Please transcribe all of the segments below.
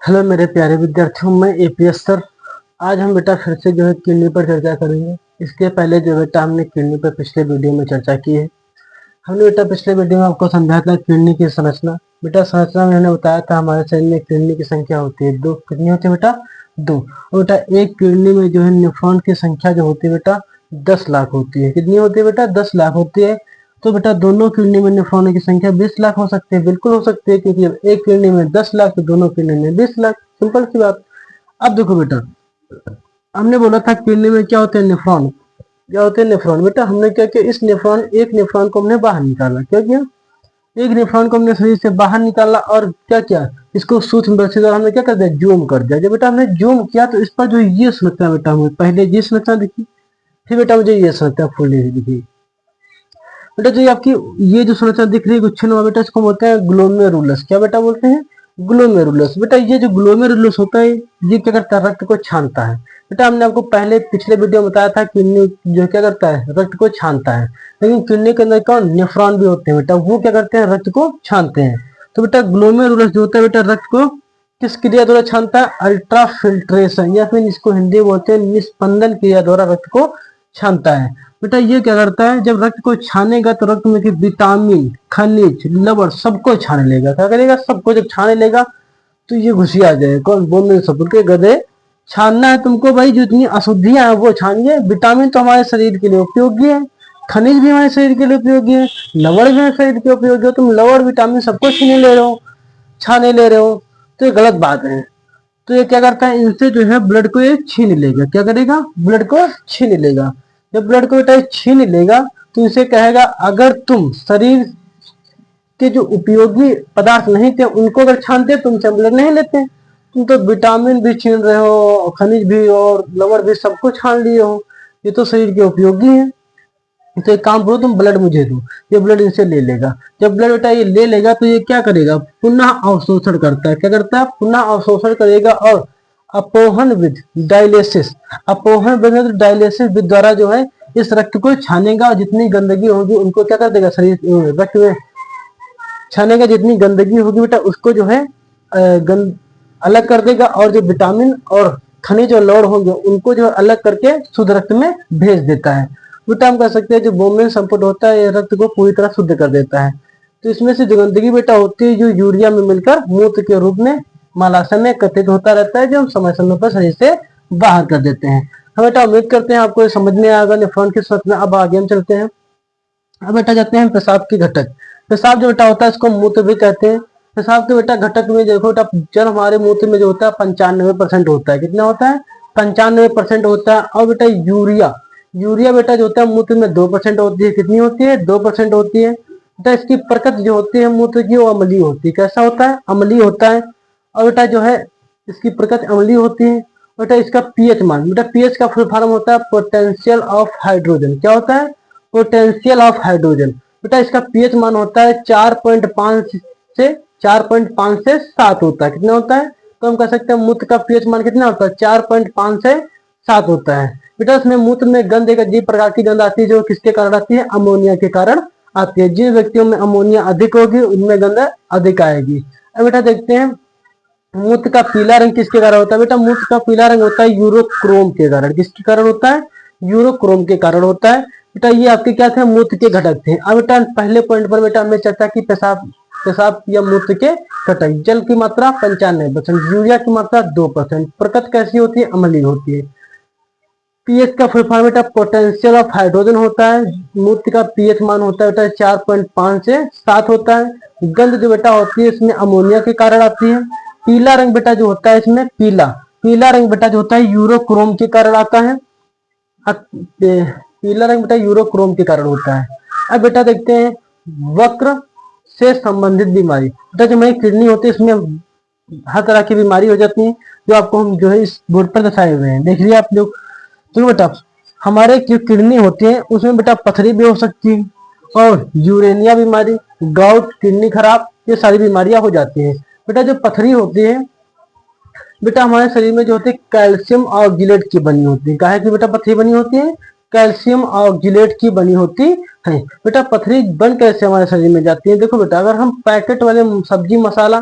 Hello मेरे प्यारे विद्यार्थियों, मैं एपीएस सर। आज हम बेटा फिर से जो है किडनी पर चर्चा करेंगे। इसके पहले जो बेटा हमने किडनी पर पिछले वीडियो में चर्चा की है। हमने बेटा पिछले वीडियो में आपको समझाया था किडनी की संरचना। बेटा संरचना में हमने बताया था हमारे शरीर में किडनी की संख्या होती है दो। कितनी होती है बेटा? दो। और बेटा एक किडनी में जो है नेफ्रॉन की संख्या जो होती है बेटा 10 लाख होती है। कितनी होती है बेटा? 10 लाख होती है। तो बेटा दोनों किडनी में नेफ्रॉन की संख्या 20 लाख हो सकती है। बिल्कुल हो सकती है, क्योंकि एक किडनी में 10 लाख तो दोनों किडनी में 20 लाख। सिंपल सी बात। अब देखो बेटा, हमने बोला था किडनी में क्या होते हैं? नेफ्रॉन। क्या होते हैं? नेफ्रॉन। बेटा हमने क्या किया, इस नेफ्रॉन एक नेफ्रॉन को हमने बाहर निकाला। क्या किया? एक नेफ्रॉन को हमने शरीर से बाहर निकाला और क्या किया, इसको सूक्ष्मदर्शी द्वारा हमने क्या कर दिया, जूम कर दिया। जब बेटा हमने जूम किया तो इस पर जो ये संरचना बेटा हमें पहले ये संरचना दिखी, फिर बेटा मुझे ये संरचना फुल्ली दिखी। बेटा जो आपकी ये जो संरचना दिख रही है गुच्छे बेटा, इसको बोलते हैं ग्लोमेरुलस। क्या बेटा बोलते हैं? ग्लोमेरुलस। बेटा ये जो ग्लोमेरुलस होता है ये क्या करता है, रक्त को छानता है। बेटा हमने आपको पहले पिछले वीडियो में बताया था किडनी जो क्या करता है, रक्त को छानता है। लेकिन किडनी के अंदर कौन, नेफ्रॉन भी होते हैं बेटा, वो क्या करते हैं, रक्त को छानते हैं। तो बेटा ग्लोमेरुलस जो होता है बेटा रक्त को किस क्रिया द्वारा छानता है? अल्ट्रा फिल्ट्रेशन, या फिर इसको हिंदी बोलते हैं निस्पंदन क्रिया द्वारा रक्त को छानता है। बेटा ये क्या करता है, जब रक्त को छानेगा तो रक्त में विटामिन, खनिज, लवण सबको छाने लेगा। क्या करेगा? सबको जब छाने लेगा तो ये घुसी आ जाएगा। कौन? बोलने सब के गधे। छानना है तुमको भाई, जितनी अशुद्धियां हैं वो छानिए। विटामिन तो हमारे शरीर के लिए उपयोगी है, खनिज भी हमारे शरीर के लिए उपयोगी है, लवण भी हमारे शरीर के उपयोगी है। तुम लवण विटामिन सबको छीने ले रहे हो, छाने ले रहे हो, तो ये गलत बात है। तो ये क्या करता है, इनसे जो है ब्लड को ये छीन लेगा। क्या करेगा? ब्लड को छीन लेगा। जब ब्लड को बेटा छीन लेगा तो इसे कहेगा, अगर तुम शरीर के जो उपयोगी पदार्थ नहीं थे उनको अगर छानते तुमसे ब्लड नहीं लेते। तुम तो विटामिन भी छीन रहे हो, खनिज भी और लवण भी सबको छान लिए हो, ये तो शरीर के उपयोगी है। तो एक काम करो, तुम ब्लड मुझे दो। ये ब्लड इनसे ले लेगा। जब ब्लड बेटा ये ले लेगा तो ये क्या करेगा, पुनः अवशोषण करता है। क्या करता है? पुनः अवशोषण करेगा और अपोहन विध डायलिसिस, अपोहन विध डायलिसिस विध द्वारा जो है इस रक्त को छानेगा और जितनी गंदगी होगी उनको क्या कर देगा, शरीर रक्त में छानेगा। जितनी गंदगी होगी बेटा उसको जो है अलग कर देगा, और जो विटामिन और खनिज और लवण होंगे उनको जो अलग करके शुद्ध रक्त में भेज देता है। बेटा हम कह सकते हैं जो बोमेन संपुट होता है ये रक्त को पूरी तरह शुद्ध कर देता है। तो इसमें से जो गंदगी बेटा होती है जो यूरिया में मिलकर मूत्र के रूप में मलाशय में एकत्रित होता रहता है, जो हम समय समय पर शरीर से बाहर कर देते हैं। हम बेटा उम्मीद करते हैं आपको समझ में आएगा नेफ्रॉन की संरचना। अब आगे हम चलते हैं। अब बेटा जाते हैं पेशाब के घटक। पेशाब जो बेटा होता है इसको मूत्र भी कहते हैं। पेशाब के बेटा घटक में देखो बेटा, जल हमारे मूत्र में जो होता है 95% होता है। कितना होता है? 95% होता है। और बेटा यूरिया, यूरिया बेटा जो होता है मूत्र में 2% होती है। कितनी होती है? 2% होती है। बेटा इसकी प्रकृति जो होती है मूत्र की वो अम्लीय होती है। कैसा होता है? अम्लीय होता है। और बेटा जो है इसकी प्रकृति अम्लीय होती है। बेटा इसका पीएच मान, बेटा पीएच का फुल फॉर्म होता है पोटेंशियल ऑफ हाइड्रोजन। क्या होता है? Potential of hydrogen. बेटा इसका पीएच मान होता है 4.5 से 4.5 से 7 होता है। कितना होता है? तो हम कह सकते हैं मूत्र का पीएच मान कितना होता है? 4.5 से 7 होता है। बेटा इसमें मूत्र में गंध एक अजीब प्रकार की गंध आती है, जो किसके कारण आती है? अमोनिया के कारण आती है। जिन व्यक्तियों में अमोनिया अधिक होगी उनमें गंध अधिक आएगी। अब बेटा देखते हैं मूत्र का पीला रंग किसके कारण होता है? बेटा मूत्र का पीला रंग होता है यूरोक्रोम के कारण। किसके कारण होता है? यूरोक्रोम के कारण होता है। बेटा ये आपके क्या थे? मूत्र के घटक थे। अब बेटा पहले पॉइंट पर बेटा हमने चर्चा की पेशाब, पेशाब या मूत्र के घटक। जल की मात्रा 95%, यूरिया की मात्रा 2%। प्रकृति कैसी होती है? अम्लीय होती है। पीएच का फुल फॉर्म बेटा पोटेंशियल ऑफ हाइड्रोजन होता है। मूत्र का पीएच मान होता है बेटा 4.5 से 7 होता है। गंध जो बेटा होती है इसमें अमोनिया के कारण आती है। पीला रंग बेटा जो होता है इसमें पीला रंग बेटा जो होता है यूरोक्रोम के कारण आता है। पीला रंग बेटा यूरोक्रोम के कारण होता है। अब बेटा देखते हैं वक्र से संबंधित बीमारी। बेटा जो हमारी किडनी होती है इसमें हर तरह की बीमारी हो जाती है, जो आपको हम जो है इस बोर्ड पर दर्शाए हुए हैं, देख लिया आप लोग। तो बेटा हमारे जो किडनी होती है उसमें बेटा पथरी भी हो सकती है, और यूरेनिया बीमारी, गाउट, किडनी खराब, ये सारी बीमारियां हो जाती है। बेटा जो पथरी होती है बेटा हमारे शरीर में जो होती है कैल्शियम ऑक्जिलेट की बनी होती है। काहे की बेटा पथरी बनी होती है? कैल्शियम ऑक्जिलेट की बनी होती है। बेटा पथरी बन कैसे हमारे शरीर में जाती है? देखो बेटा अगर हम पैकेट वाले सब्जी मसाला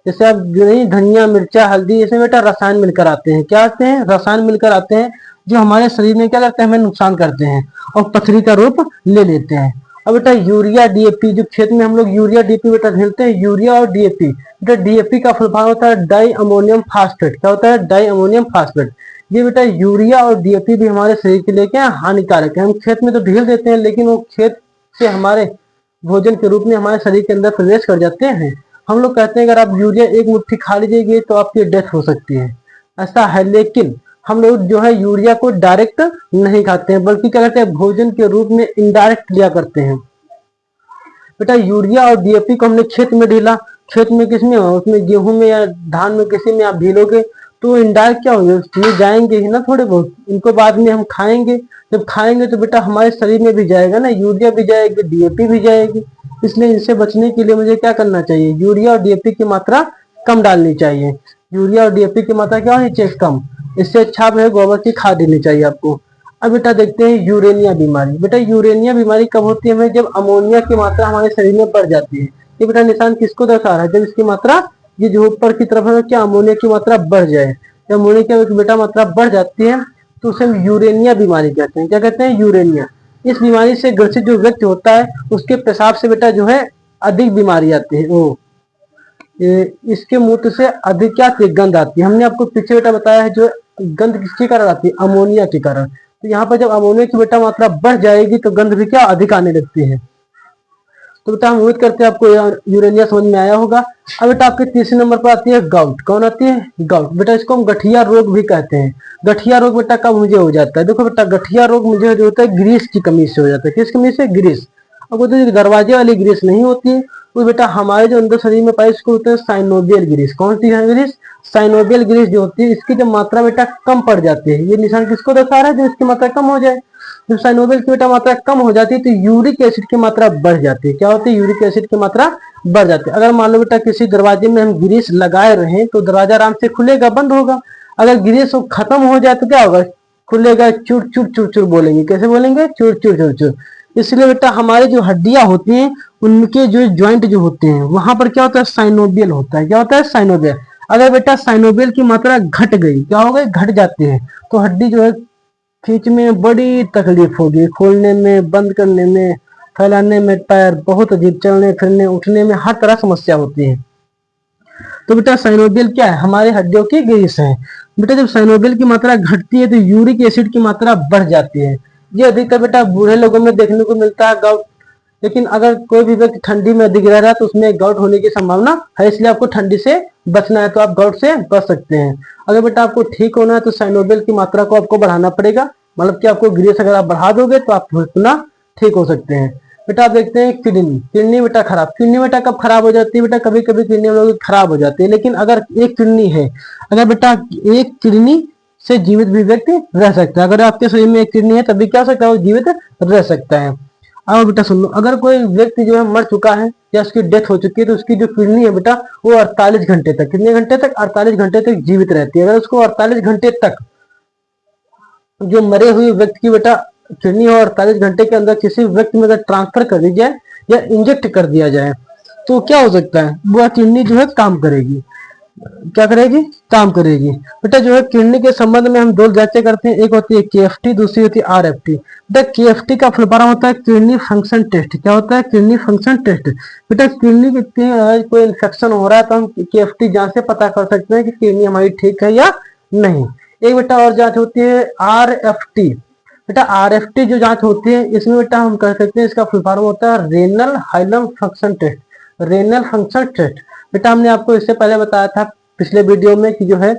जैसे आप नहीं धनिया मिर्चा हल्दी इसमें बेटा रसायन मिलकर आते हैं। क्या आते हैं? रसायन मिलकर आते हैं जो हमारे शरीर में क्या करते हैं, हमें नुकसान करते हैं और पथरी का रूप ले लेते हैं। अब बेटा यूरिया डीएपी, जो खेत में हम लोग यूरिया डीएपी बेटा खेलते हैं, यूरिया और डीएपी बेटा, डीएपी का फुल फॉर्म होता है डाई अमोनियम फास्फेट। क्या होता है? Di ammonium phosphate. ये बेटा यूरिया और डीएपी भी हमारे शरीर के लिए क्या हानिकारक है। हम खेत में तो ढेल देते हैं लेकिन वो खेत से हमारे भोजन के रूप में हमारे शरीर के अंदर प्रवेश कर जाते हैं। हम लोग कहते हैं अगर आप यूरिया एक मुट्ठी खा लीजिएगा तो आपकी डेथ हो सकती है, ऐसा है। लेकिन हम लोग जो है यूरिया को डायरेक्ट नहीं खाते हैं बल्कि क्या करते हैं, भोजन के रूप में इनडायरेक्ट लिया करते हैं। बेटा यूरिया और डीएपी को हमने खेत में ढीला, खेत में किसमें, उसमें गेहूं में या धान में किसी में आप ढीलोगे तो इनडायरेक्ट क्या होंगे, उसमें जाएंगे ही ना थोड़े बहुत, इनको बाद में हम खाएंगे। जब खाएंगे तो बेटा हमारे शरीर में भी जाएगा ना, यूरिया भी जाएगी डीएपी भी जाएगी। इसलिए इनसे बचने के लिए मुझे क्या करना चाहिए, यूरिया और डीएपी की मात्रा कम डालनी चाहिए। यूरिया और डीएपी की मात्रा क्या होनी चाहिए, कम। इससे अच्छा है गोबर की खाद देनी चाहिए आपको। अब बेटा देखते हैं यूरेनिया बीमारी। बेटा यूरेनिया बीमारी कब होती है, जब अमोनिया की मात्रा हमारे शरीर में बढ़ जाती है। ये बेटा निशान किसको दर्शा रहा है, जब इसकी मात्रा ये जो ऊपर की तरफ है क्या अमोनिया की मात्रा बढ़ जाए। जब अमोनिया की बेटा मात्रा बढ़ जाती है तो उसे हम यूरेनिया बीमारी कहते हैं। क्या कहते हैं, यूरेनिया। इस बीमारी से ग्रसित जो व्यक्ति होता है उसके पेशाब से बेटा जो है अधिक बीमारी आती है। इसके मूत्र से अधिक क्या आती है, गंध आती है। हमने आपको पीछे बेटा बताया है जो गंध किसके कारण आती है, अमोनिया के कारण। तो यहाँ पर जब अमोनिया की बेटा मात्रा बढ़ जाएगी तो गंध भी क्या अधिक आने लगती है। तो बेटा हम उम्मीद करते हैं आपको यूरेनिया समझ में आया होगा। अब बेटा आपके तीसरे नंबर पर आती है गाउट। कौन आती है, गाउट। बेटा इसको हम गठिया रोग भी कहते हैं। गठिया रोग बेटा कब मुझे हो जाता है, देखो बेटा गठिया रोग मुझे जो होता है ग्रीस की कमी से हो जाता है। किस कमी से, ग्रीस। अब वो तो दरवाजे वाली ग्रीस नहीं होती है, वो बेटा हमारे जो अंदर शरीर में पाई इसको होते हैं साइनोवियल ग्रीस। कौन सी है ग्रीस, साइनोवियल ग्रीस जो होती है इसकी जब मात्रा बेटा कम पड़ जाती है। ये निशान किसको दर्शा रहा है, जब इसकी मात्रा कम हो जाए। जब साइनोवियल की बेटा मात्रा कम हो जाती है तो यूरिक एसिड की मात्रा बढ़ जाती है। क्या होती है, यूरिक एसिड की मात्रा बढ़ जाती है। अगर मान लो बेटा किसी दरवाजे में हम ग्रीस लगाए रहे तो दरवाजा आराम से खुलेगा, बंद होगा। अगर ग्रीस खत्म हो जाए तो क्या होगा, खुलेगा, चुर चुर चुर चुर बोलेंगे। कैसे बोलेंगे, चुर चुर चुर चुर। इसलिए बेटा हमारी जो हड्डियां होती हैं उनके जो ज्वाइंट जो होते हैं वहां पर क्या होता है, साइनोवियल होता है। क्या होता है, साइनोवियल। अगर बेटा साइनोवियल की मात्रा घट गई, क्या हो गई, घट जाती है, तो हड्डी जो है खींचने में बड़ी तकलीफ होगी, खोलने में, बंद करने में, फैलाने में पैर बहुत अजीब, चलने फिरने उठने में हर तरह समस्या होती है। तो बेटा साइनोवियल क्या है, हमारे हड्डियों की ग्रीस है। बेटा जब साइनोवियल की मात्रा घटती है तो यूरिक एसिड की मात्रा बढ़ जाती है। ये अधिकतर बेटा बूढ़े लोगों में देखने को मिलता है गाउट। लेकिन अगर कोई भी व्यक्ति ठंडी में अधिक रह रहा है तो उसमें गाउट होने की संभावना है। इसलिए आपको ठंडी से बचना है तो आप गाउट से बच सकते हैं। अगर बेटा आपको ठीक होना है तो साइनोवियल की मात्रा को आपको बढ़ाना पड़ेगा, मतलब कि आपको ग्रीस अगर आप बढ़ा दोगे तो आप पुनः ठीक हो सकते हैं। बेटा आप देखते हैं किडनी, किडनी बेटा खराब। किडनी बेटा कब खराब हो जाती है, बेटा कभी कभी किडनी हम लोग की खराब हो जाती है। लेकिन अगर एक किडनी है, अगर बेटा एक किडनी से जीवित भी व्यक्ति रह सकता है। अगर आपके शरीर में एक किडनी है तभी क्या हो सकता है, वो जीवित रह सकता है। अब बेटा सुन लो, अगर कोई व्यक्ति जो है मर चुका है या उसकी डेथ हो चुकी है तो उसकी जो किडनी है बेटा वो 48 घंटे तक, कितने घंटे तक, 48 घंटे तक जीवित रहती है। अगर उसको 48 घंटे तक जो मरे हुए व्यक्ति की बेटा किडनी और 48 घंटे के अंदर किसी व्यक्ति में अगर ट्रांसफर कर दी जाए या इंजेक्ट कर दिया जाए तो क्या हो सकता है, वह किडनी जो है काम करेगी। क्या करेगी, काम करेगी। बेटा जो है किडनी के संबंध में हम दो जांचें करते हैं, एक होती है केएफटी, दूसरी होती है आरएफटी। बेटा केएफटी का फुल फॉर्म होता है किडनी फंक्शन टेस्ट। क्या होता है, किडनी फंक्शन टेस्ट। बेटा किडनी में कोई इन्फेक्शन हो रहा है तो हम केएफटी जांच से पता कर सकते हैं कि किडनी हमारी ठीक है या नहीं। एक बेटा और जांच होती है आरएफटी। बेटा आरएफटी जो जांच होती है इसमें बेटा हम कह सकते हैं इसका फुल फॉर्म होता है renal hilum function test. Renal function test. बेटा हमने आपको इससे पहले बताया था पिछले वीडियो में कि जो है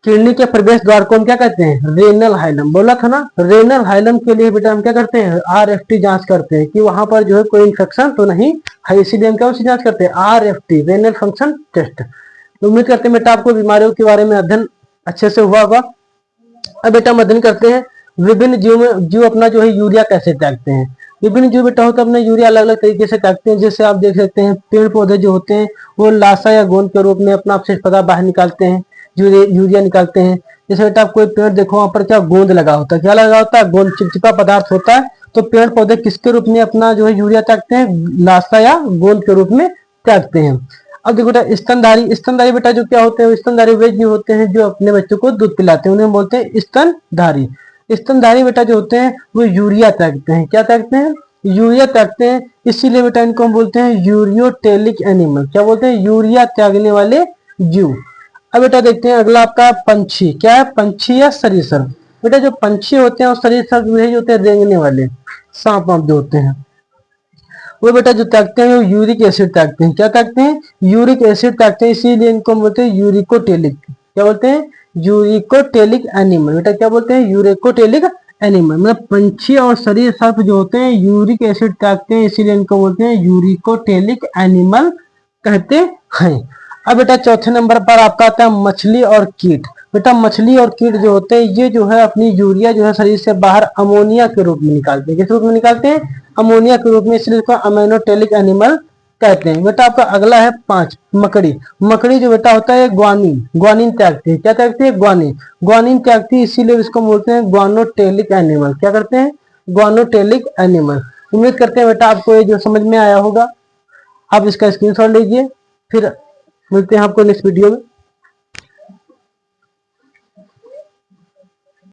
किडनी के प्रवेश द्वार को हम क्या कहते हैं, रेनल हाइलम। बोला था ना, रेनल हाइलम के लिए बेटा हम क्या करते हैं, आरएफटी जांच करते हैं कि वहां पर जो है कोई इन्फेक्शन तो नहीं है। इसीलिए हम क्या उसी जांच करते हैं, आरएफटी, रेनल फंक्शन टेस्ट। उम्मीद करते हैं बेटा आपको बीमारियों के बारे में अध्ययन अच्छे से हुआ होगा। अब बेटा हम अध्ययन करते हैं विभिन्न जीव अपना जो है यूरिया कैसे त्यागते हैं। विभिन्न जीव बेटा होते हैं अपना यूरिया अलग अलग तरीके से त्यागते हैं। जैसे आप देख सकते हैं पेड़ पौधे जो होते हैं वो लाशा या गोंद के रूप में अपना अवशिष्ट पदार्थ बाहर निकालते हैं, यूरिया निकालते हैं। जैसे बेटा आप कोई पेड़ देखो वहां पर क्या गोंद लगा होता है, क्या लगा होता है, गोंद, चिपचिपा पदार्थ होता है। तो पेड़ पौधे किसके रूप में अपना जो है यूरिया त्यागते हैं, लाशा या गोंद के रूप में त्यागते हैं। अब देखो बेटा स्तनधारी, स्तनधारी बेटा जो क्या होते हैं, स्तनधारी वे जीव होते हैं जो अपने बच्चों को दूध पिलाते हैं, उन्हें बोलते हैं स्तनधारी। स्तनधारी बेटा जो होते हैं वो यूरिया त्यागते हैं। क्या त्यागते हैं? यूरिया त्यागते हैं, इसीलिए बेटा इनको हम बोलते हैं यूरियोटेलिक एनिमल। क्या बोलते हैं? यूरिया त्यागने वाले जीव। अब बेटा देखते हैं अगला आपका पंछी। क्या है? पंछी या सरीसृप। बेटा जो पंछी होते हैं और सरीसृप वही होते हैं रेंगने वाले, सांप वाप जो होते हैं, वो बेटा जो त्यागते हैं वो यूरिक एसिड त्यागते हैं। क्या त्यागते हैं? यूरिक एसिड त्यागते हैं, इसीलिए इनको बोलते हैं यूरिकोटेलिक। क्या बोलते हैं? Uricotelic animal. बेटा क्या बोलते हैं? Uricotelic animal. मतलब पंछी और सरीसृप जो होते हैं यूरिक एसिड त्यागते हैं, इसीलिए इनको बोलते हैं यूरिकोटेलिक एनिमल कहते हैं। अब बेटा चौथे नंबर पर आपका आता है मछली और कीट। बेटा मछली और कीट जो होते हैं ये जो है अपनी यूरिया जो है शरीर से बाहर अमोनिया के रूप में निकालते हैं। किस रूप में निकालते हैं? अमोनिया के रूप में, इसलिए इसको अमीनोटेलिक एनिमल कहते हैं। बेटा आपका अगला है 5 मकड़ी। मकड़ी जो बेटा होता है ग्वानिन, ग्वानिन त्यागती है। क्या त्यागती है? ग्वानिन, ग्वानिन त्यागती है, इसीलिए इसको बोलते हैं ग्वानोटेलिक एनिमल। क्या करते हैं? ग्वानोटेलिक एनिमल। उम्मीद करते हैं बेटा आपको ये जो समझ में आया होगा। आप इसका स्क्रीनशॉट लीजिए, फिर मिलते हैं आपको नेक्स्ट वीडियो में।